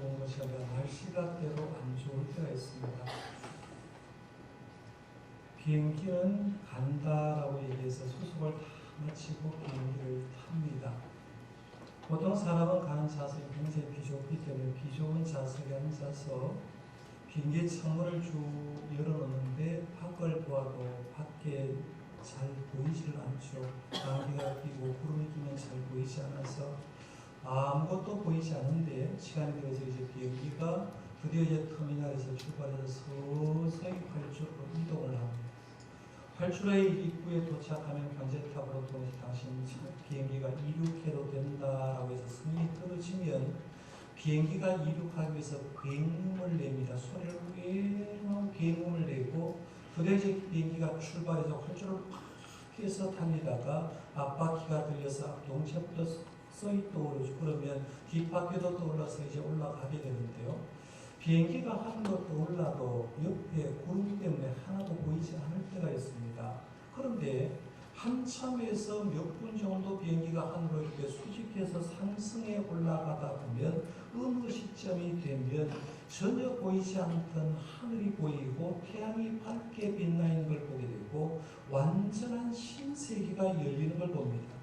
좋은 것이 아니라 날씨가 때로 안 좋을 때가 있습니다. 비행기는 간다라고 얘기해서 수속을 다 마치고 비행기를 탑니다. 보통 사람은 가는 좌석이 굉장히 비좁기 때문에 비좁은 좌석에 앉아서 비행기 창문을 쭉 열어놓는데 밖을 보아도 밖에 잘 보이질 않죠. 안개가 끼고 구름이 끼면 잘 보이지 않아서 아무것도 보이지 않은데 시간이 들어서 이제 비행기가 드디어 이제 터미널에서 출발해서 서서히 활주로로 이동을 합니다. 활주로의 입구에 도착하면 관제탑으로 통해서 당신 비행기가 이륙해도 된다라고 해서 승인이 떨어지면 비행기가 이륙하기 위해서 굉음을 냅니다. 소리를 외로 굉음을 내고 그때 이제 비행기가 출발해서 활주로를 팍 해서 달리다가 앞바퀴가 들려서 앞동체부터 서서히 떠오르죠. 그러면 뒷바퀴도 떠올라서 이제 올라가게 되는데요. 비행기가 하늘로 떠올라도 옆에 구름 때문에 하나도 보이지 않을 때가 있습니다. 그런데 한참에서 몇 분 정도 비행기가 하늘로 이렇게 수직해서 상승해 올라가다 보면 어느 시점이 되면 전혀 보이지 않던 하늘이 보이고 태양이 밝게 빛나 있는 걸 보게 되고 완전한 신세계가 열리는 걸 봅니다.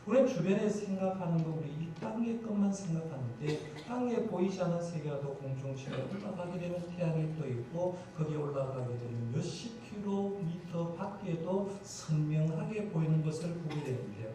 우리는 주변에 생각하는 거 우리 이 땅의 것만 생각하는데 땅에 보이지 않는 세계라도 공중치가 올라가게 되면 태양이 떠 있고 거기에 올라가게 되면 몇십 킬로미터 밖에도 선명하게 보이는 것을 보게 되는데요.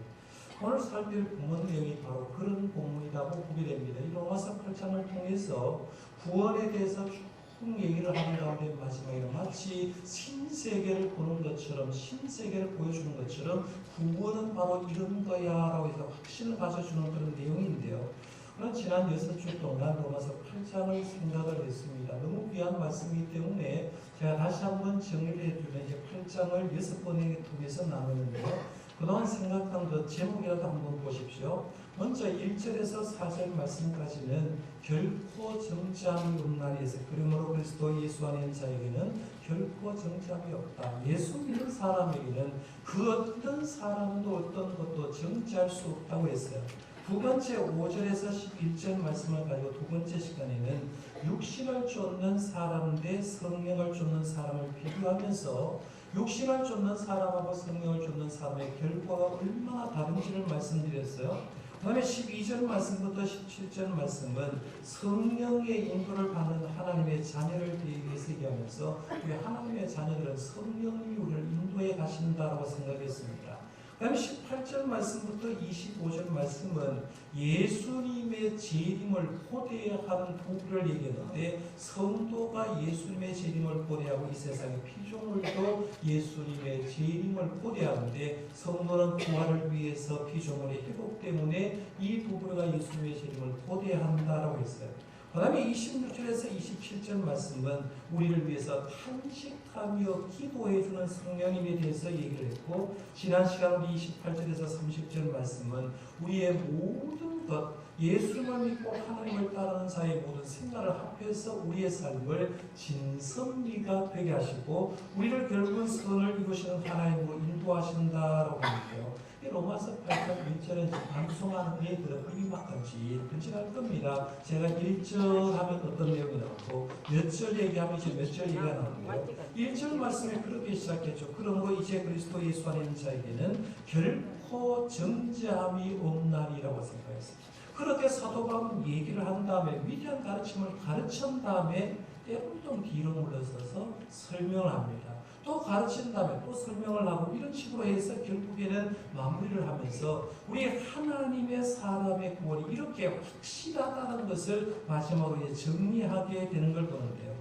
오늘 살필 본문 내용이 바로 그런 본문이라고 보게 됩니다. 이 로마서 8장을 통해서 구원에 대해서 쭉 얘기를 하는 가운데 마지막에 마치 신세계를 보는 것처럼 신세계를 보여주는 것처럼 구원은 바로 이런 거야 라고 해서 확신을 가져주는 그런 내용인데요. 그런 지난 6주 동안 로마서 8장을 생각을 했습니다. 너무 귀한 말씀이기 때문에 제가 다시 한번 정리를 해주면 이제 8장을 6번에 통해서 나누는데요. 그동안 생각한 그 제목이라도 한번 보십시오. 먼저 1절에서 4절 말씀까지는 결코 정죄함이 없는 날에서 그러므로 그리스도 예수 안에 있는 자에게는 결코 정죄함이 없다. 예수 믿는 사람에게는 그 어떤 사람도 어떤 것도 정죄할 수 없다고 했어요. 두 번째 5절에서 11절 말씀을 가지고 두 번째 시간에는 육신을 쫓는 사람 대 성령을 쫓는 사람을 비교하면서 육신을 쫓는 사람하고 성령을 쫓는 사람의 결과가 얼마나 다른지를 말씀드렸어요. 그 다음에 12절 말씀부터 17절 말씀은 성령의 인도를 받는 하나님의 자녀를 위해서 얘기하면서 우리 하나님의 자녀들은 성령님이 우리를 인도해 가신다라고 생각했습니다. 그 다음에 18절 말씀부터 25절 말씀은 예수님의 재림을 고대하는 부부를 얘기했는데 성도가 예수님의 재림을 고대하고 이 세상의 피조물도 예수님의 재림을 고대하는데 성도는 부활을 위해서 피조물의 회복 때문에 이 부부가 예수님의 재림을 고대한다라고 했어요. 그 다음에 26절에서 27절 말씀은 우리를 위해서 탄식하며 기도해주는 성령님에 대해서 얘기를 했고 지난 시간 우리 28절에서 30절 말씀은 우리의 모든 것 예수님을 믿고 하나님을 따르는 자의 모든 생각을 합해서 우리의 삶을 진선미가 되게 하시고 우리를 결국은 선을 이루시는 하나님으로 인도하신다라고 하는데요. 로마서 8장 1절에 방송하는 애들은 입이 막 던질할 겁니다. 제가 1절 하면 어떤 내용이 나오고 몇 절 얘기하면 이제 몇 절 얘기가 나오는데요. 1절 말씀에 그렇게 시작했죠. 그러므로 이제 그리스도 예수 안에 있는 자에게는 결코 정죄함이 없나니라고 생각했습니다. 그렇게 사도 바울은 얘기를 한 다음에 위대한 가르침을 가르친 다음에 때로는 좀 뒤로 물러서서 설명을 합니다. 또 가르친 다음에 또 설명을 하고 이런 식으로 해서 결국에는 마무리를 하면서 우리 하나님의 사람의 구원이 이렇게 확실하다는 것을 마지막으로 정리하게 되는 걸 보는데요.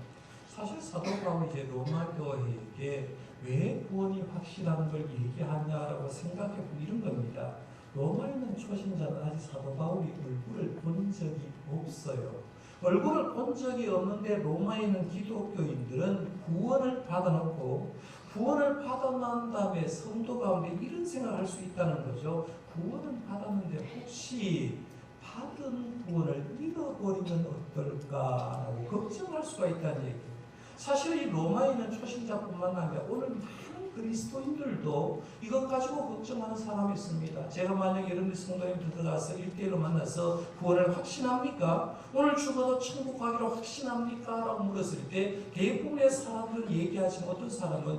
사실 사도 바울이 이제 로마 교회에게 왜 구원이 확실한 걸 얘기하냐라고 생각해 보면 이런 겁니다. 로마에 있는 초신자는 아직 사도 바울이 얼굴을 본 적이 없어요. 얼굴을 본 적이 없는데 로마에 있는 기독교인들은 구원을 받아놓고 구원을 받아난 다음에 성도 가운데 이런 생각을 할 수 있다는 거죠. 구원은 받았는데 혹시 받은 구원을 잃어버리면 어떨까라고 걱정할 수가 있다는 얘기예요. 사실 이 로마에 있는 초신자뿐만 아니라 오늘 많은 그리스도인들도 이것 가지고 걱정하는 사람이 있습니다. 제가 만약에 여러분들 성도님들 들어가서 1대1로 만나서 구원을 확신합니까? 오늘 죽어도 천국 가기로 확신합니까? 라고 물었을 때 대부분의 사람들은 얘기하지 못한 사람은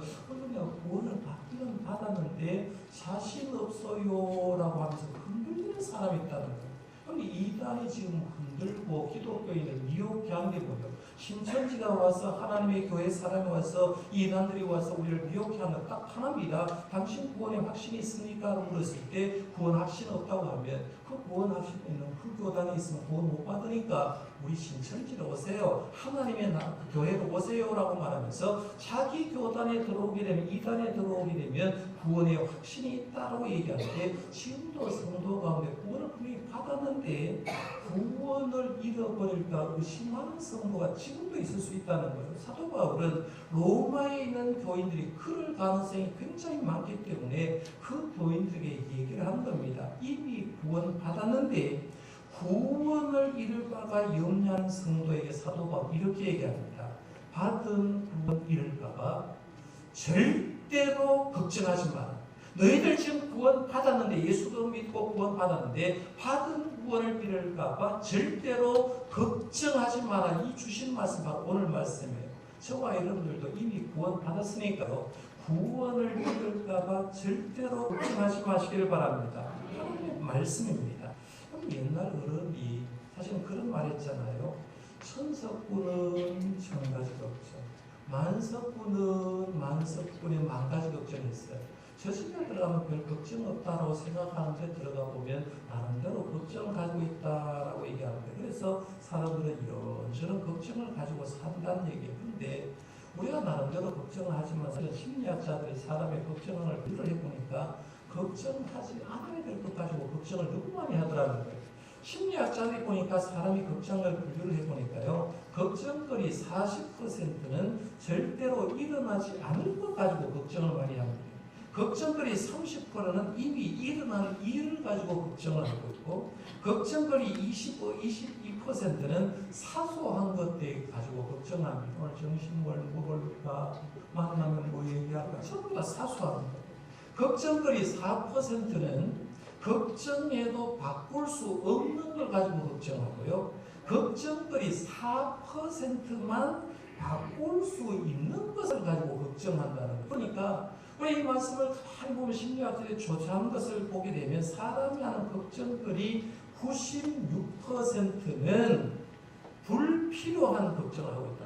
내가 구원을 받기는 받았는데 자신 없어요 라고 하면서 흔들리는 사람이 있다는 거예요. 그럼 이단이 지금 흔들고 기독교인을 미혹해 한 게 뭐예요? 신천지가 와서 하나님의 교회 사람이 와서 이단들이 와서 우리를 미혹해 한 건 딱 하나입니다. 당신 구원에 확신이 있습니까? 라고 물었을 때 구원 확신 없다고 하면 그 구원 확신 있는 그 교단에 있으면 구원 못 받으니까 우리 신천지로 오세요. 하나님의 교회로 오세요 라고 말하면서 자기 교단에 들어오게 되면 이단에 들어오게 되면 구원의 확신이 있다고 얘기하는데 지금도 성도 가운데 구원을 분명히 받았는데 구원을 잃어버릴까 의심하는 성도가 지금도 있을 수 있다는 거예요. 사도 바울은 로마에 있는 교인들이 그럴 가능성이 굉장히 많기 때문에 그 교인들에게 얘기를 한 겁니다. 이미 구원 받았는데 구원을 잃을 바가 염려하는 성도에게 사도 바울은 이렇게 얘기합니다. 받은 구원 잃을까 봐 절대로 걱정하지 마라. 너희들 지금 구원 받았는데 예수도 믿고 구원 받았는데 받은 구원을 잃을까 봐 절대로 걱정하지 마라. 이 주신 말씀 바로 오늘 말씀이에요. 저와 여러분들도 이미 구원 받았으니까요. 구원을 잃을까 봐 절대로 걱정하지 마시기를 바랍니다. 하나님의 말씀입니다. 옛날 어른이 사실 그런 말 했잖아요. 천석군은 천가지 걱정, 만석군은 만석군의 만가지 걱정했어요. 저 집에 들어가면 별 걱정 없다라고 생각하는데 들어가 보면 나름대로 걱정을 가지고 있다라고 얘기하는데 그래서 사람들은 이런저런 걱정을 가지고 산다는 얘기예요. 그런데 우리가 나름대로 걱정을 하지만 심리학자들이 사람의 걱정을 비교를 해보니까 걱정하지 않아야 될 것 가지고 걱정을 너무 많이 하더라는 거예요. 심리학자들이 보니까 사람이 걱정을 분류를 해보니까요. 걱정거리 40%는 절대로 일어나지 않을 것 가지고 걱정을 많이 합니다. 걱정거리 30%는 이미 일어난 일을 가지고 걱정을 하고 있고 걱정거리 22%는 사소한 것들 가지고 걱정합니다. 오늘 점심 뭘 먹을까? 만나면 뭐 얘기할까? 전부 다 사소한 것. 걱정거리 4%는 걱정해도 바꿀 수 없는 걸 가지고 걱정하고요. 걱정거리 4%만 바꿀 수 있는 것을 가지고 걱정한다는 거예요. 그러니까 우리 이 말씀을 가만히 보면 심리학자들이 조사한 것을 보게 되면 사람이 하는 걱정거리 96%는 불필요한 걱정을 하고 있다.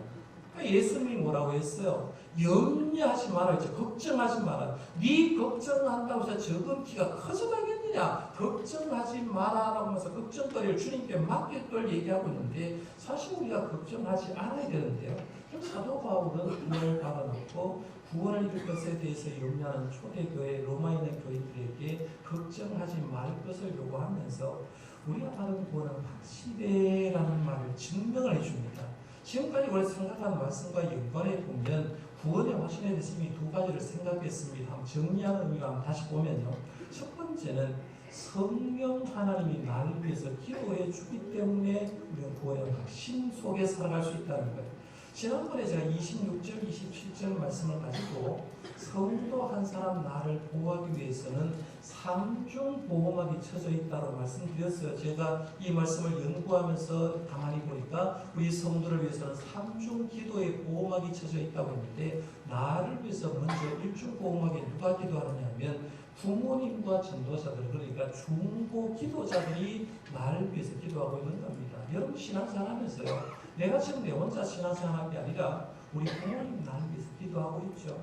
그러니까 예수님이 뭐라고 했어요? 염려하지 마라 했죠. 걱정하지 마라. 네 걱정한다고 해서 적은 키가 커져가겠느냐? 걱정하지 마라라고 하면서 걱정거리를 주님께 맡길 걸 얘기하고 있는데 사실 우리가 걱정하지 않아야 되는데요. 사도 바울은 구원을 받아놓고 구원을 잃을 것에 대해서 염려하는 초대교회 로마에 있는 교인들에게 걱정하지 말 것을 요구하면서 우리가 받은 구원은 확실해라는 말을 증명을 해줍니다. 지금까지 우리가 생각한 말씀과 연관해 보면 구원의 확신에 대해서 이미 두 가지를 생각했습니다. 한번 정리하는 의미가 한번 다시 보면요. 첫 번째는 성령 하나님이 나를 위해서 기도해 주기 때문에 우리는 구원의 확신 속에 살아갈 수 있다는 거예요. 지난번에 제가 26절, 27절 말씀을 가지고 성도 한 사람 나를 보호하기 위해서는 삼중 보호막이 쳐져 있다고 말씀드렸어요. 제가 이 말씀을 연구하면서 가만히 보니까 우리 성도를 위해서는 삼중 기도의 보호막이 쳐져 있다고 했는데 나를 위해서 먼저 일중 보호막에 누가 기도하느냐 하면 부모님과 전도자들 그러니까 중보 기도자들이 나를 위해서 기도하고 있는 겁니다. 여러분 신앙생활 하면서요. 내가 지금 내 혼자 신앙생활하는 게 아니라 우리 부모님 나를 위해서 기도하고 있죠.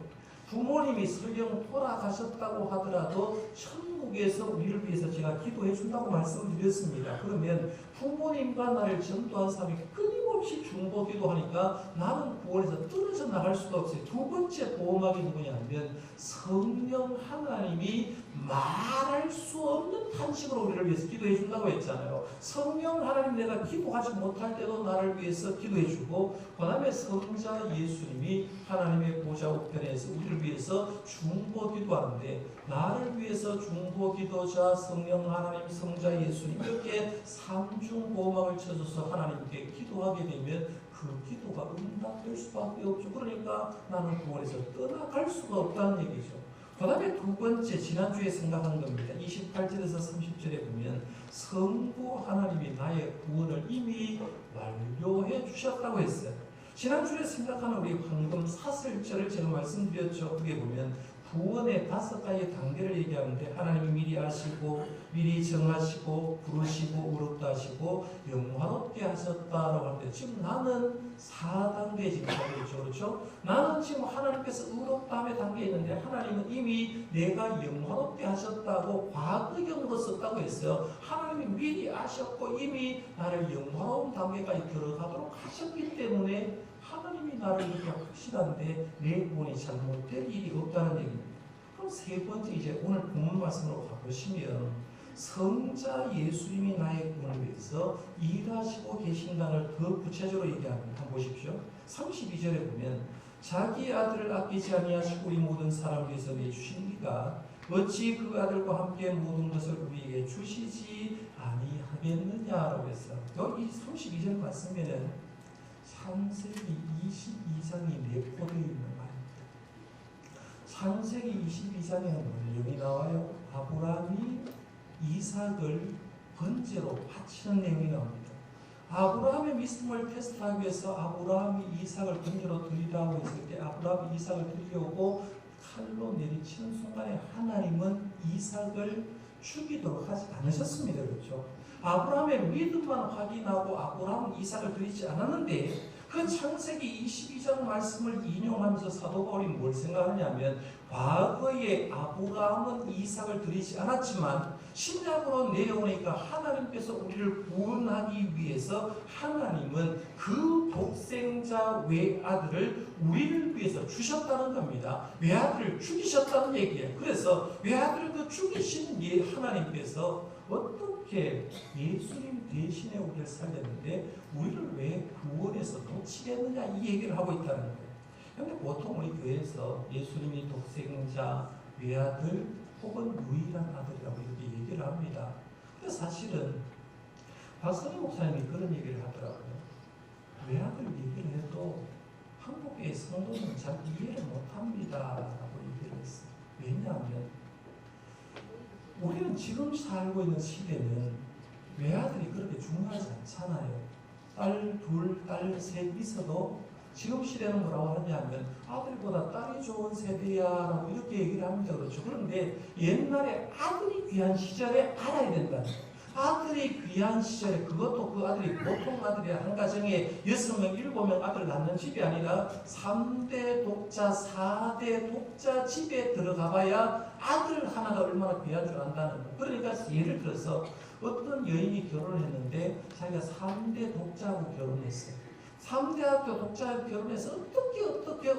부모님이 설령 돌아가셨다고 하더라도 천국에서 우리를 위해서 제가 기도해 준다고 말씀드렸습니다. 그러면 부모님과 나를 전도한 사람이 끊임없이 중보 기도하니까 나는 구원에서 떨어져 나갈 수가 없어요. 두 번째 보호막이 누구냐 하면 성령 하나님이 말할 수 없는 탄식으로 우리를 위해서 기도해 준다고 했잖아요. 성령 하나님 내가 기도하지 못할 때도 나를 위해서 기도해 주고 그 다음에 성자 예수님이 하나님의 보좌 우편에서 우리를 위해서 중보 기도하는데 나를 위해서 중보 기도자 성령 하나님 성자 예수님 이렇게 삼중 보호막을 쳐줘서 하나님께 기도하게 되면 그 기도가 응답될 수밖에 없죠. 그러니까 나는 구원에서 떠나갈 수가 없다는 얘기죠. 그 다음에 두 번째, 지난주에 생각한 겁니다. 28절에서 30절에 보면 성부 하나님이 나의 구원을 이미 완료해 주셨다고 했어요. 지난주에 생각하는 우리 황금 사슬절을 제가 말씀드렸죠. 그게 보면 구원의 5가지 단계를 얘기하는데 하나님이 미리 아시고 미리 정하시고 부르시고 의롭다 하시고 영화롭게 하셨다라고 하는데 지금 나는 4단계에 지금 가고 있죠. 그렇죠? 나는 지금 하나님께서 의롭다함의 단계에 있는데 하나님은 이미 내가 영화롭게 하셨다고 과거형으로 썼다고 했어요. 하나님이 미리 아셨고 이미 나를 영화로운 단계까지 들어가도록 하셨기 때문에 하나님이 나를 이렇게 확실한데 내 구원이 잘못될 일이 없다는 얘기입니다. 그럼 세 번째 이제 오늘 본문 말씀으로 가보시면 성자 예수님이 나의 구원을 위해서 일하시고 계신다를 더 구체적으로 얘기합니다. 한번 보십시오. 32절에 보면 자기 아들을 아끼지 아니하시고 우리 모든 사람을 위해서 내주신 이가 어찌 그 아들과 함께 모든 것을 우리에게 주시지 아니하겠느냐라고 했어요. 여기 32절 말씀에는 창세기 22장이 내포되어 있는 말입니다. 창세기 22장에 내용이 나와요. 아브라함이 이삭을 번제로 바치는 내용이 나옵니다. 아브라함의 믿음을 테스트하기 위해서 아브라함이 이삭을 번제로 드리라고 했을 때 아브라함이 이삭을 드리려고 칼로 내리치는 순간에 하나님은 이삭을 죽이도록 하지 않으셨습니다. 그렇죠? 아브라함의 믿음만 확인하고 아브라함은 이삭을 드리지 않았는데 그 창세기 22장 말씀을 인용하면서 사도 바울이 뭘 생각하냐면 과거에 아브라함은 이삭을 드리지 않았지만 신약으로 내려오니까 하나님께서 우리를 구원하기 위해서 하나님은 그 독생자 외아들을 우리를 위해서 주셨다는 겁니다. 외아들을 죽이셨다는 얘기예요. 그래서 외아들을 그 죽이신 하나님께서 어떻게 예수님 대신에 우리를 살렸는데 우리를 왜 구원해서 놓치겠느냐 이 얘기를 하고 있다는 거예요. 그런데 보통 우리 교회에서 예수님이 독생자, 외아들 혹은 유일한 아들이라고 이렇게 얘기를 합니다. 근데 사실은 박선희 목사님이 그런 얘기를 하더라고요. 외아들 얘기를 해도 한국의 성도는 잘 이해를 못합니다 라고 얘기를 했어요. 왜냐하면 우리는 지금 살고 있는 시대는 외아들이 그렇게 중요하지 않잖아요. 딸 둘, 딸 셋 있어도 지금 시대는 뭐라고 하냐면 아들보다 딸이 좋은 세대야 라고 이렇게 얘기를 합니다. 그렇죠. 그런데 옛날에 아들이 귀한 시절에 알아야 된다는 거예요. 아들이 귀한 시절에 그것도 그 아들이 보통 아들이 한 가정에 6명, 7명 아들 낳는 집이 아니라 3대 독자, 4대 독자 집에 들어가 봐야 아들 하나가 얼마나 귀한 줄 안다는 거예요. 그러니까 예를 들어서 어떤 여인이 결혼했는데 자기가 3대 독자하고 결혼했어요. 3대 독자하고 결혼해서 어떻게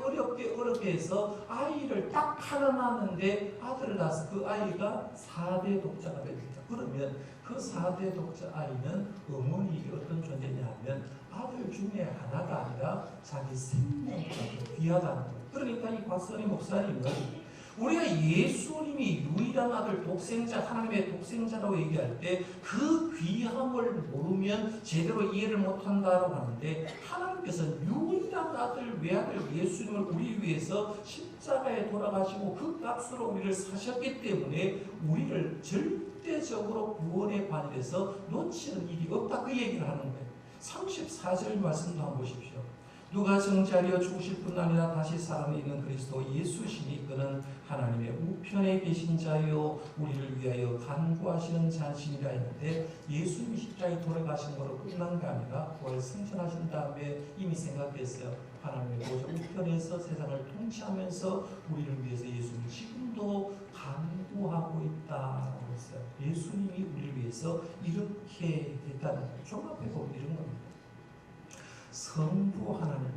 어렵게 해서 아이를 딱 하나 낳았는데 아들을 낳아서 그 아이가 4대 독자가 됩니다. 그러면 그 4대 독자 아이는 어머니에게 어떤 존재냐 하면 아들 중에 하나가 아니라 자기 생명보다 더 귀하다는 거예요. 그러니까 이 박선희 목사님은 우리가 예수님이 유일한 아들 독생자 하나님의 독생자라고 얘기할 때 그 귀함을 모르면 제대로 이해를 못한다고 하는데 하나님께서는 유일한 아들 외아들 예수님을 우리 위해서 십자가에 돌아가시고 그 값으로 우리를 사셨기 때문에 우리를 절대적으로 구원의 반열에서 놓치는 일이 없다 그 얘기를 하는 거예요. 34절 말씀도 한번 보십시오. 누가 정죄하려 죽으실 뿐 아니라 다시 살아 있는 그리스도 예수시니 그는 하나님의 우편에 계신 자요 우리를 위하여 간구하시는 자신이라 했는데 예수님이 십자가에 돌아가신 거로 끝난 게 아니라 부활 승천하신 다음에 이미 생각했어요. 하나님의 보좌 우편에서 세상을 통치하면서 우리를 위해서 예수님이 지금도 간구하고 있다고 했어요. 예수님이 우리를 위해서 이렇게 했다는 거예요. 종합해 보면 이런 겁니다. 성부 하나님,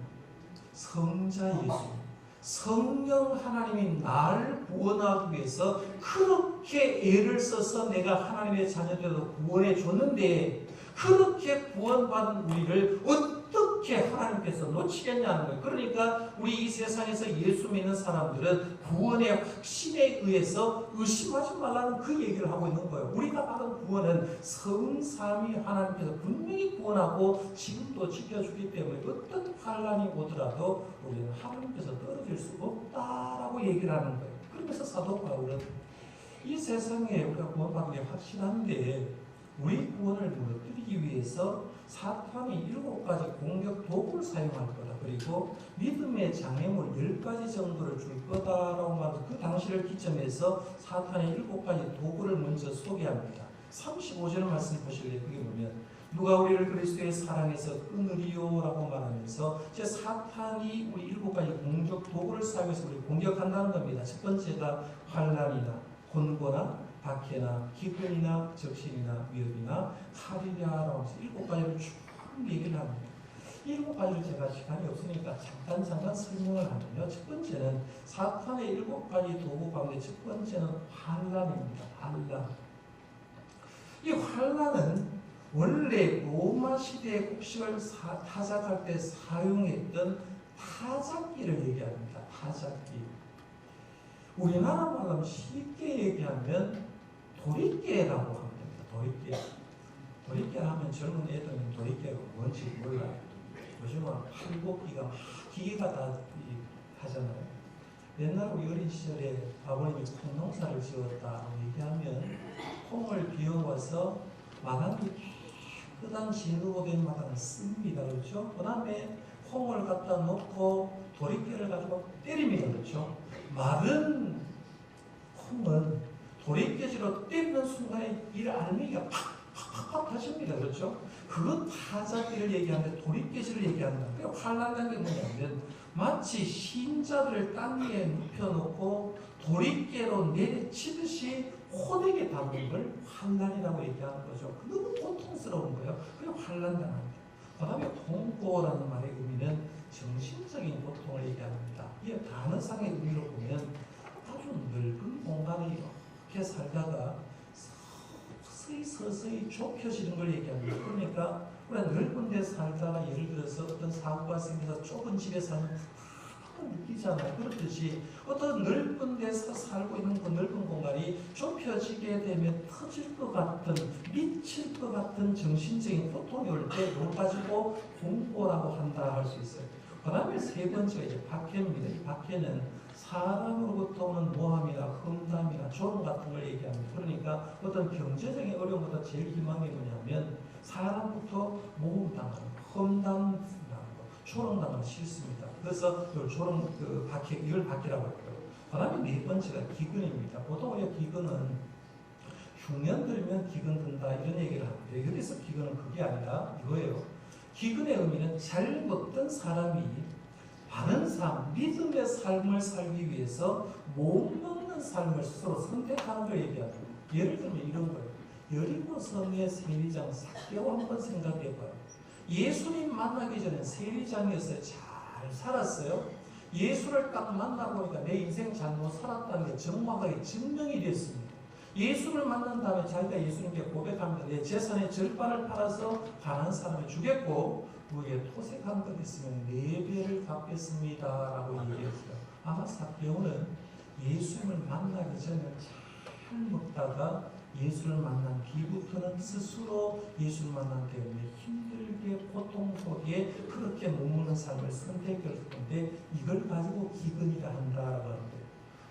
성자 예수, 성령 하나님이 나를 구원하기 위해서 그렇게 애를 써서 내가 하나님의 자녀되어서 구원해 줬는데 그렇게 구원받은 우리를 어떻게 하나님께서 놓치겠냐는 거예요. 그러니까 우리 이 세상에서 예수 믿는 사람들은 구원의 확신에 의해서 의심하지 말라는 그 얘기를 하고 있는 거예요. 우리가 받은 구원은 성삼위 하나님께서 분명히 구원하고 지금도 지켜주기 때문에 어떤 환란이 오더라도 우리는 하나님께서 떨어질 수 없다라고 얘기를 하는 거예요. 그러면서 사도 바울은 이 세상에 우리가 구원받은 게 확실한데 우리 구원을 무너뜨리기 위해서 사탄이 7가지 공격 도구를 사용할 거다. 그리고 믿음의 장애물 10가지 정도를 줄 거다라고 말해서 그 당시를 기점해서 사탄의 7가지 도구를 먼저 소개합니다. 35절 말씀 보실래요? 그게 뭐냐면 누가 우리를 그리스도의 사랑에서 끊으리요라고 말하면서 이제 사탄이 우리 7가지 공격 도구를 사용해서 우리 공격한다는 겁니다. 첫 번째가 환난이나 곤고나 박해나 기근이나 적신이나 위협이나 칼이냐라고 해서 7가지를 쭉 얘기를 합니다. 7가지를 제가 시간이 없으니까 잠깐 설명을 하면요. 첫 번째는 사탄의 7가지 도구 가운데 첫 번째는 환난입니다. 환난. 이 환난은 원래 로마 시대의 곡식을 타작할 때 사용했던 타작기를 얘기합니다. 타작기. 우리나라 말로 하면 쉽게 얘기하면 도리깨라고 하면 됩니다. 도리깨. 도리깨 하면 젊은 애들은 도리깨가 뭔지 몰라요. 요즘은 팔복기가 막 기계가 다 하잖아요. 옛날 우리 어린 시절에 아버님이 콩농사를 지었다고 얘기하면 콩을 비워와서 마당이 깨끗한 진으로 된 마당을 씁니다. 그렇죠? 그 다음에 콩을 갖다 놓고 도리깨를 가지고 때립니다. 그렇죠? 마른 콩은 도리깨질로 때리는 순간에 이 알맹이가 팍팍팍 터집니다. 그렇죠? 그 타작기를 얘기하는데 도리깨질을 얘기한다. 그러니까 환난이라는 게 뭐냐면 마치 신자들을 땅 위에 눕혀놓고 도리깨로 내리치듯이 호되게 다루는 걸 환난이라고 얘기하는 거죠. 너무 고통스러운 거예요. 그게 환난당합니다. 그 다음에 공고라는 말의 의미는 정신적인 고통을 얘기합니다. 이 단어상의 의미로 보면 아주 넓은 공간에 이렇게 살다가 서서히 좁혀지는 걸 얘기합니다. 그러니까 우리가 넓은 데 살다가 예를 들어서 어떤 사고가 생겨서 좁은 집에 사는 느끼잖아요. 그렇듯이 어떤 넓은 데서 살고 있는 그 넓은 공간이 좁혀지게 되면 터질 것 같은, 미칠 것 같은 정신적인 고통이 올 때 이걸 가지고 공고라고 한다 할 수 있어요. 그 다음에 세 번째가 이제 박해입니다. 이 박해는 사람으로부터 오는 모함이나 험담이나 조롱 같은 걸 얘기합니다. 그러니까 어떤 경제적인 어려움보다 제일 심한 게 뭐냐면 사람부터 모험당하는 거, 험담당하는 거, 조롱당하는 거 싫습니다. 그래서 이걸 조롱, 박해, 이걸 박해라고 할까요? 그 다음에 네 번째가 기근입니다. 보통 우리가 기근은 흉년 들면 기근 든다 이런 얘기를 하는데 여기서 기근은 그게 아니라 이거예요. 기근의 의미는 잘못된 사람이 바른 삶, 믿음의 삶을 살기 위해서 못 먹는 삶을 스스로 선택하는 걸 얘기합니다. 예를 들면 이런 거예요. 여리고성의 세리장 삭개오 한번 생각해봐요. 예수님 만나기 전에 세리장이었어요. 잘 살았어요. 예수를 딱 만나보니까 내 인생 잘못 살았다는 게 정확하게 증명이 됐습니다. 예수를 만난 다음에 자기가 예수님께 고백합니다. 내 재산의 절반을 팔아서 가난한 사람을 주겠고 우리의 토색한 것 있으면 4배를 갚겠습니다 라고 얘기했어요. 아마 삭개오는 예수님을 만나기 전에 잘 먹다가 예수를 만난 뒤부터는 스스로 예수를 만난 때문에 힘들게 고통 속에 그렇게 못 먹는 삶을 선택했을 건데 이걸 가지고 기근이라 한다라고 하는데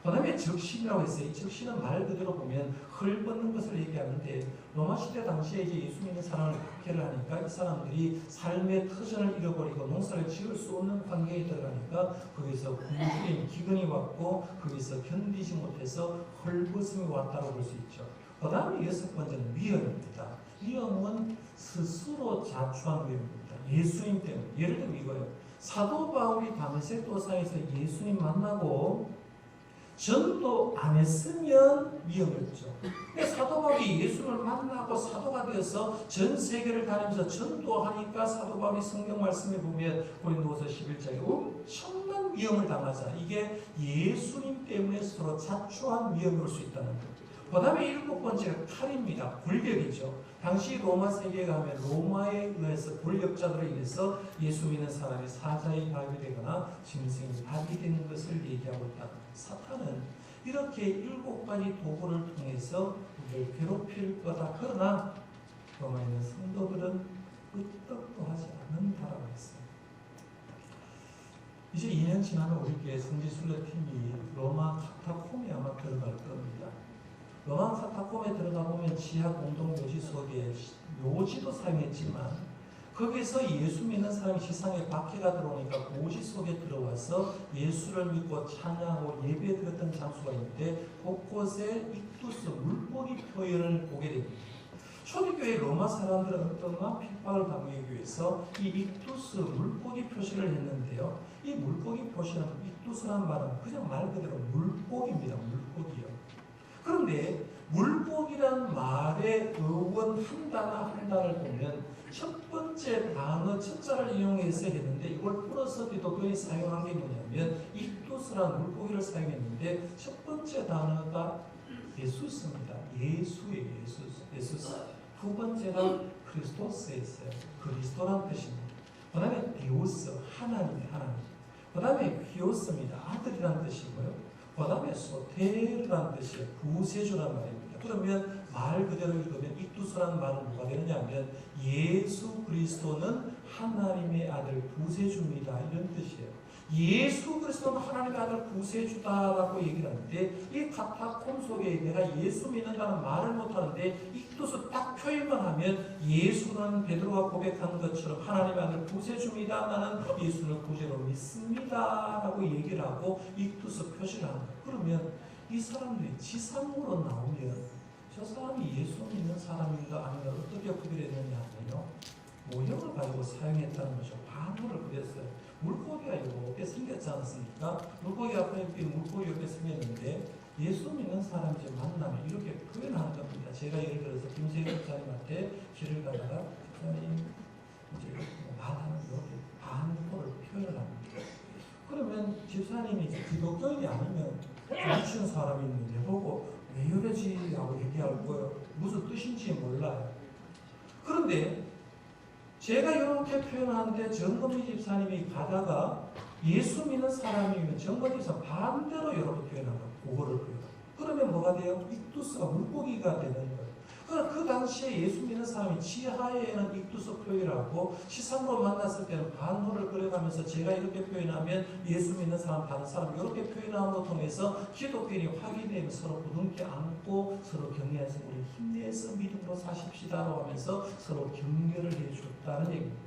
그 다음에 적신이라고 했어요. 이 적신은 말 그대로 보면 헐벗는 것을 얘기하는데 로마 시대 당시에 이제 예수 믿는 사람을 박해를 하니까 이 사람들이 삶의 터전을 잃어버리고 농사를 지을 수 없는 환경에 들어가니까 거기서 굶주림, 기근이 왔고 거기서 견디지 못해서 헐벗음이 왔다고 볼 수 있죠. 그 다음에 6번째는 위험입니다. 위험은 스스로 자초한 위험입니다. 예수님 때문에. 예를 들면 이거예요. 사도 바울이 다메섹 도상에서 예수님 만나고 전도 안 했으면 위험했죠. 근데 사도 바울이 예수를 만나고 사도가 되어서 전 세계를 다니면서 전도하니까 사도 바울이 성경 말씀에 보면 고린도후서 11장에 엄청난 위험을 당하자. 이게 예수님 때문에 서로 자초한 위험이 올 수 있다는 거죠. 그 다음에 7번째가 칼입니다. 권력이죠. 당시 로마 세계에 가면 로마에 의해서 권력자들에 의해서 예수 믿는 사람이 사자의 밥이 되거나 짐승이 밥이 되는 것을 얘기하고 있다. 사탄은 이렇게 7가지 도구를 통해서 우리를 괴롭힐 거다. 그러나 로마에 있는 성도들은 끄떡도 하지 않는다라고 했어요. 이제 2년 지나면 우리 교회 성지순례팀이 로마 카타콤에 아마 들어갈 겁니다. 로마 카타콤에 들어가 보면 지하 공동 묘지 속에 묘지도 사용했지만 거기서 예수 믿는 사람이 세상에 박해가 들어오니까 묘지 속에 들어와서 예수를 믿고 찬양하고 예배드렸던 장소가 있는데 곳곳에 익두스 물고기 표현을 보게 됩니다. 초대교회 로마 사람들은 어떤가 핍박을 당하기 위해서 이 익두스 물고기 표시를 했는데요. 이 물고기 표시는 익두스라는 말은 그냥 말 그대로 물고기입니다. 물고기요. 그런데 물고기란 말의 어원 한 단어 한 단어를 보면 첫 번째 단어 첫자를 이용해서 했는데 이걸 플러스 디도교에 사용한 게 뭐냐면 익두스라는 물고기를 사용했는데 첫 번째 단어가 예수스입니다. 예수의 예수스. 두 번째가 크리스토스에 있어요. 그리스도란 뜻입니다. 그 다음에 디오스, 하나님의 하나님. 그 다음에 휘오스입니다. 아들이란 뜻이고요. 그 다음에 소테르란 뜻이에요. 구세주란 말입니다. 그러면 말 그대로 읽으면 익두스라는 말은 뭐가 되느냐면 예수 그리스도는 하나님의 아들 구세주입니다. 이런 뜻이에요. 예수 그리스도는 하나님의 아들 구세주다라고 얘기를 하는데 이 카타콤 속에 내가 예수 믿는다는 말을 못하는데 익두스 딱 표현만 하면 예수는 베드로가 고백한 것처럼 하나님의 아들 구세주입니다. 나는 예수를 구세로 믿습니다. 라고 얘기를 하고 익두스 표시를 하는 거예요. 그러면 이 사람들이 지상으로 나오면 저 사람이 예수 믿는 사람인가 아닌가 어떻게 구별해야 되느냐 하면요. 모형을 가지고 사용했다는 거죠. 반호를 그렸어요. 물고기가 이렇게 생겼지 않습니까? 물고기 앞에 물고기 이렇게 생겼는데 예수 믿는 사람이 이제 만나면 이렇게 표현하는 겁니다. 제가 예를 들어서 김세경 집사님한테 길을 가다가 집사님 이제 말하는 이렇게 반호를 표현을 합니다. 그러면 집사님이 이제 기독교인이 아니면 부딪히는 사람이 있는데 보고 왜 이러지? 하고 얘기할 거예요. 무슨 뜻인지 몰라요. 그런데 제가 이렇게 표현하는데 정건미 집사님이 가다가 예수 믿는 사람이면 정건미 집사 반대로 여러분 표현하고 그거를 표현하고 그러면 뭐가 돼요? 익두스가 물고기가 되는 거예요. 그 당시에 예수 믿는 사람이 지하에는 익두스 표현하고 시상으로 만났을 때는 반호를 그려가면서 제가 이렇게 표현하면 예수 믿는 사람 다른 사람 이렇게 표현함으로 통해서 기독교인이 확인되면 서로 부둥켜 안고 서로 격려해서 우리 힘내서 믿음으로 사십시다라고 하면서 서로 격려를 해줬다는 얘기입니다.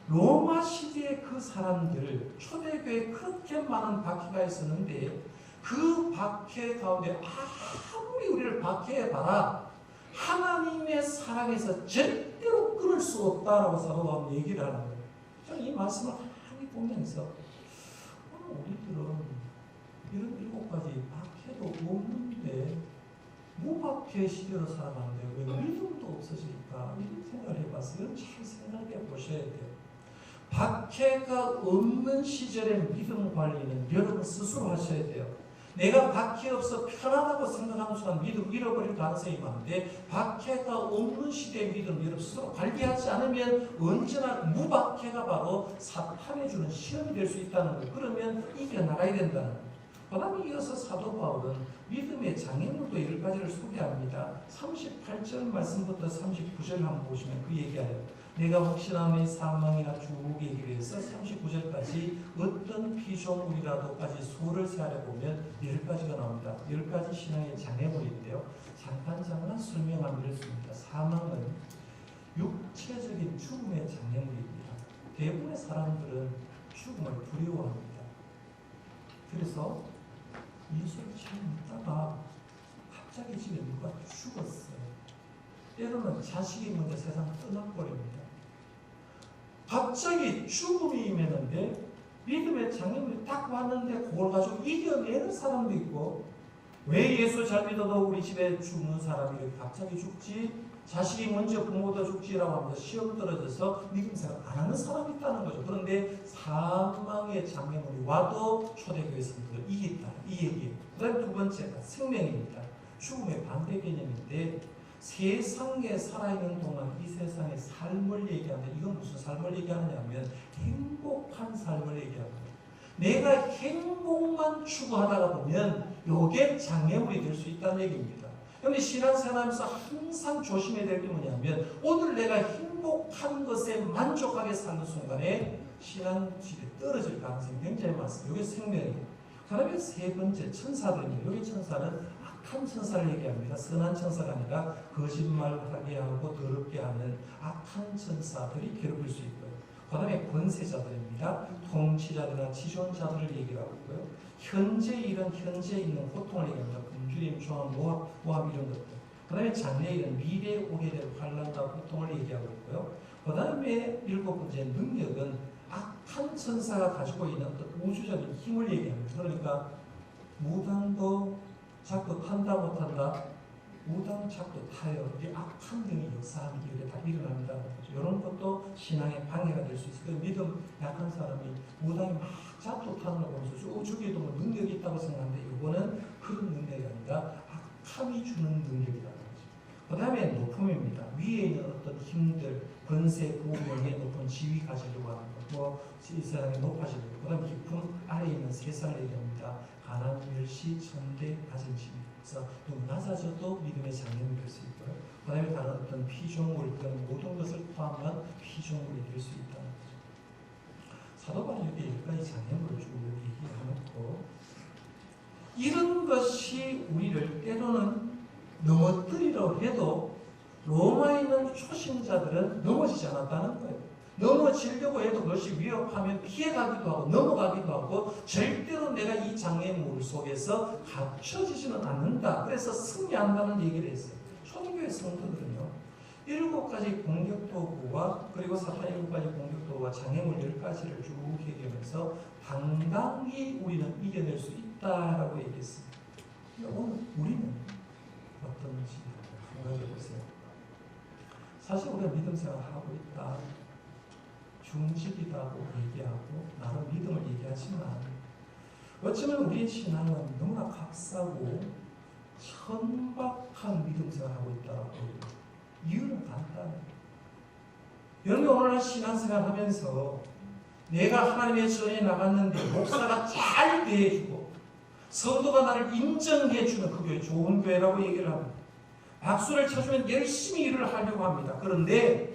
로마 시대의 그 사람들 초대교회에 그렇게 많은 박해가 있었는데 그 박해 가운데 아무리 우리를 박해해봐라 하나님의 사랑에서 절대로 끊을 수 없다라고 사도 바울은 얘기를 하는 거예요. 저는 이 말씀을 많이 보면서 우리들은 이런 7가지 박해도 없는데 무박해 시대로 살아가는데 왜 믿음도 없어질까? 이런 생각을 해봤어요. 이건 잘 생각해 보셔야 돼요. 박해가 없는 시절의 믿음 관리는 여러분 스스로 하셔야 돼요. 내가 박해 없어 편안하고 생각하는 순간 믿음 잃어버릴 가능성이 많은데 박해가 없는 시대의 믿음 여러분 스스로 관리하지 않으면 언제나 무박해가 바로 사탄이 주는 시험이 될 수 있다는 거예요. 그러면 이겨나가야 된다는 거예요. 그 다음에 이어서 사도 바울은 믿음의 장애물도 10가지를 소개합니다. 38절 말씀부터 39절 한번 보시면 그 얘기하래요. 내가 혹시나 내 사망이나 죽음에 이르러서 39절까지 어떤 피조물이라도까지 수를 세하려 보면 10가지가 나옵니다. 10가지 신앙의 장애물인데요. 잠깐 설명하면 이렇습니다. 사망은 육체적인 죽음의 장애물입니다. 대부분의 사람들은 죽음을 두려워합니다. 그래서 예수를 잘 믿다가 갑자기 집에 누가 죽었어요. 때로는 자식이 먼저 세상 떠나버립니다. 갑자기 죽음이 임했는데 믿음의 장애물이 딱 왔는데 그걸 가지고 이겨내는 사람도 있고 왜 예수 잘 믿어도 우리 집에 죽는 사람이 갑자기 죽지? 자식이 먼저 부모보다 죽지라고 하면서 시험 떨어져서 믿음 생활 안 하는 사람이 있다는 거죠. 그런데 사망의 장애물이 와도 초대교회에서 그걸 이겼다. 이 얘기예요. 그 다음에 두 번째가 생명입니다. 죽음의 반대 개념인데 세상에 살아있는 동안 이 세상의 삶을 얘기하는데 이건 무슨 삶을 얘기하느냐면 행복한 삶을 얘기하는 거예요. 내가 행복만 추구하다가 보면 요게 장애물이 될 수 있다는 얘기입니다. 그런데 신앙생활하면서 항상 조심해야 될 게 뭐냐면 오늘 내가 행복한 것에 만족하게 사는 순간에 신앙질이 떨어질 가능성이 굉장히 많습니다. 이게 생명이에요. 그 다음에 세 번째 천사들입니다. 여기 천사는 악한 천사를 얘기합니다. 선한 천사가 아니라 거짓말하게 하고 더럽게 하는 악한 천사들이 괴롭힐 수 있고요. 그 다음에 권세자들입니다. 통치자들이나 지존자들을 얘기하고 있고요. 현재 있는 고통을 얘기합니다. 굶주림, 조항, 모함 이런 것들. 그 다음에 장래에 이른 미래에 오게 될 환란과 고통을 얘기하고 있고요. 그 다음에 일곱 번째 능력은 악한 천사가 가지고 있는 어떤 우주적인 힘을 얘기합니다. 그러니까 무당도 자꾸 탄다 못한다. 무당 자꾸 타요. 이게 악한 등이 역사하는 일이 다 일어납니다. 이런 것도 신앙의 방해가 될 수 있어요. 그 믿음 약한 사람이 무당이 막 자꾸 타는 거 보면서 쭉 죽여도 뭐 능력이 있다고 생각하는데 이거는 그런 능력이 아니라 악함이 주는 능력이라는 거죠. 그 다음에 높음입니다. 위에 있는 어떤 힘들, 권세, 부명의 높은 지위 가지려고 하는 것, 이 세상이 높아지고, 그 다음에 깊은 아래에 있는 세상을 얘기합니다. 가난, 멸시, 천대, 낮은 지위. 그래서 좀 낮아져도 믿음의 장애물이 될 수 있고요. 그 다음에 다른 어떤 피조물, 그런 모든 것을 포함한 피조물이 될 수 있다는 거죠. 사도 바울이 여기 여기까지 장애물을 쭉 얘기해놓고 이런 것이 우리를 때로는 넘어뜨리려 해도 로마에 있는 초신자들은 넘어지지 않았다는 거예요. 넘어지려고 해도 그것이 위협하면 피해가기도 하고 넘어가기도 하고 절대로 내가 이 장애물 속에서 갇혀지지는 않는다. 그래서 승리한다는 얘기를 했어요. 초대교회 성도들은요. 7가지 공격도구와 그리고 사탄 7가지 공격도구와 장애물 10가지를 쭉 얘기하면서 당당히 우리는 이겨낼 수 있다라고 얘기했습니다. 오늘 우리는 어떤지 생각해 보세요. 사실 우리가 믿음 생활하고 있다. 중직이라고 얘기하고 나름 믿음을 얘기하지만 어쩌면 우리의 신앙은 너무나 값싸고 천박한 믿음 생활하고 있다고 이유는 간단해요. 여러분 오늘날 신앙생활 하면서 내가 하나님의 전에 나갔는데 목사가 잘 대해주고 성도가 나를 인정해주는 그 교회 좋은 교회라고 얘기를 합니다. 박수를 쳐주면 열심히 일을 하려고 합니다. 그런데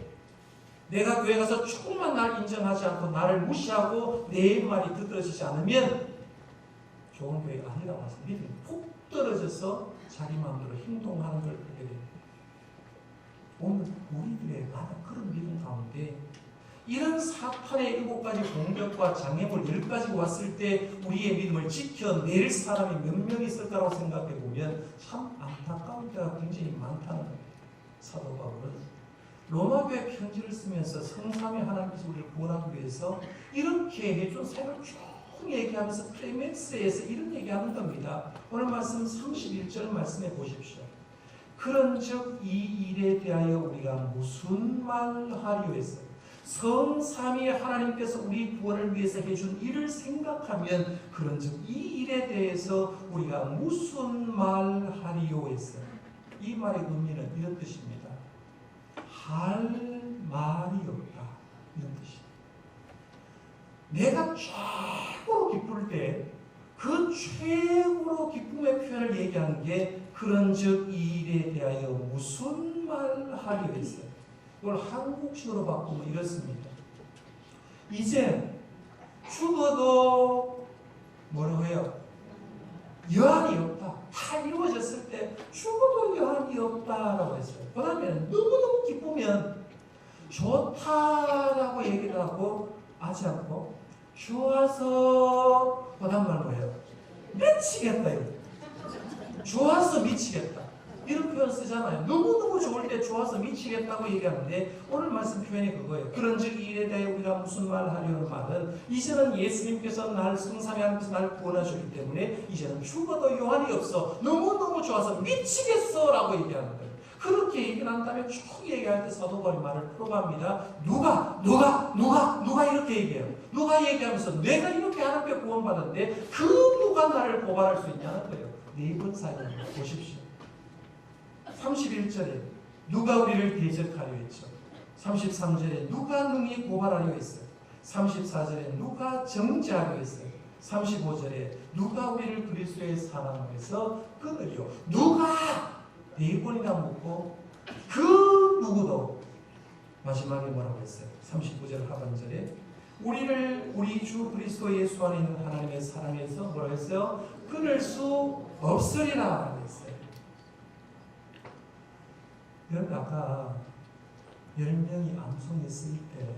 내가 교회 가서 조금만 날 인정하지 않고 나를 무시하고 내 말이 듣어지지 않으면 좋은 교회가 아니라고 해서 믿음이 푹 떨어져서 자기 마음대로 행동하는 걸 보게 됩니다. 오늘 우리들의 만약 그런 믿음 가운데 이런 사탄의 7가지 공격과 장애물 10가지 왔을 때 우리의 믿음을 지켜낼 사람이 몇 명 있을까라고 생각해 보면 참 안타까운 때가 굉장히 많다는 겁니다. 사도 바울은 로마교회 편지를 쓰면서 성삼위 하나님께서 우리를 구원하기 위해서 이렇게 해준 사역을 쭉 얘기하면서 클레멘스에서 이런 얘기하는 겁니다. 오늘 말씀 31절 말씀해 보십시오. 그런즉 이 일에 대하여 우리가 무슨 말하리요 했어요. 성삼위 하나님께서 우리 구원을 위해서 해준 일을 생각하면 그런즉 이 일에 대해서 우리가 무슨 말하리요 했어요. 이 말의 의미는 이런 뜻입니다. 할 말이 없다. 이런 뜻입니다. 내가 최고로 기쁠 때 그 최고로 기쁨의 표현을 얘기하는 게 그런즉 이 일에 대하여 무슨 말하리요 했어요. 이걸 한국식으로 바꾸면 이렇습니다. 이제 죽어도 뭐라고 해요? 여한이 없다. 다 이루어졌을 때 죽어도 여한이 없다라고 했어요. 그 다음에 너무너무 기쁘면 좋다라고 얘기를 하고 하지 않고 좋아서 그 다음 말 뭐예요? 미치겠다. 좋아서 미치겠다. 이런 표현 쓰잖아요. 너무너무 좋을 때 좋아서 미치겠다고 얘기하는데 오늘 말씀 표현이 그거예요. 그런즉 이 일에 대해 우리가 무슨 말을 하려는 말은 이제는 예수님께서 날 성삼위 하나님께서 나를 구원하셨기 때문에 이제는 죽어도 요한이 없어. 너무너무 좋아서 미치겠어 라고 얘기하는 거예요. 그렇게 얘기를 한 다음에 쭉 얘기할 때 사도 바울이 말을 풀어갑니다. 누가 이렇게 얘기해요. 누가 얘기하면서 내가 이렇게 하나님께 구원받았는데 그 누가 나를 고발할 수 있냐는 거예요. 네 번 사이에 보십시오. 31절에 누가 우리를 대적하려 했죠. 33절에 누가 능히 고발하려 했어요. 34절에 누가 정죄하려 했어요. 35절에 누가 우리를 그리스도의 사랑에서 끊으리요? 누가? 4번이나 묻고 그 누구도 마지막에 뭐라고 했어요? 39절 하반절에 우리 주 그리스도 예수 안에 있는 하나님의 사랑에서 뭐라고 했어요? 끊을 수 없으리라 했어요. 여러분 아까 10명이 암송했을 때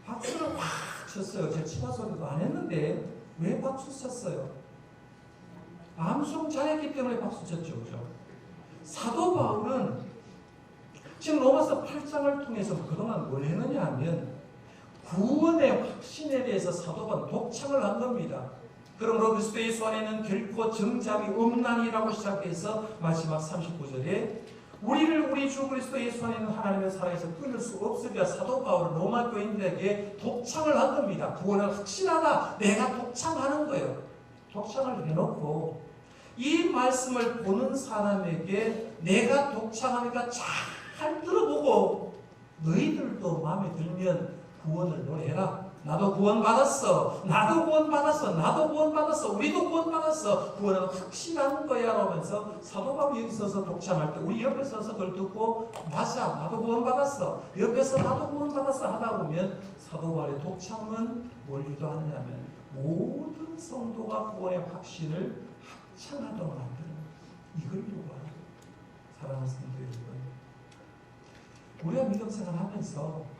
박수를 확 쳤어요. 제가 치마 소리도 안 했는데 왜 박수 쳤어요? 암송 잘했기 때문에 박수 쳤죠. 그죠? 사도 바울은 지금 로마서 8장을 통해서 그동안 뭘 했느냐 하면 구원의 확신에 대해서 사도 바울은 독창을 한 겁니다. 그러므로 그리스도 예수 안에는 결코 정잡이 없나니라고 시작해서 마지막 39절에 우리를 우리 주 그리스도 예수 안에 있는 하나님의 사랑에서 끊을 수 없으리라 사도 바울은 로마 교인들에게 독창을 한 겁니다. 구원은 확실하다. 내가 독창하는 거예요. 독창을 해놓고 이 말씀을 보는 사람에게 내가 독창하니까 잘 들어보고 너희들도 마음에 들면 구원을 노래해라. 나도 구원받았어. 나도 구원받았어. 나도 구원받았어. 우리도 구원받았어. 구원은 확실한 거야. 라면서 사도 바울이 여기 서서 독창할 때 우리 옆에 서서 그걸 듣고 맞아. 나도 구원받았어. 옆에서 나도 구원받았어 하다 보면 사도 바울의 독창은 뭘 유도하느냐면 모든 성도가 구원의 확신을 합창하도록 만드는 이걸 요구하는 사랑하는 성도 여러분, 우리가 믿음 생활하면서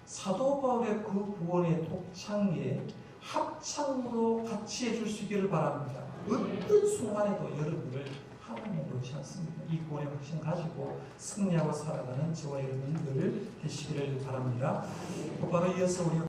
사도 바울의 그 구원의 독창에 합창으로 같이 해줄 수 있기를 바랍니다. 어떤 순간에도 여러분을 하나님 놓지 않습니다. 이 구원의 확신 가지고 승리하고 살아가는 저와 여러분들 되시기를 바랍니다. 곧바로 이어서 우리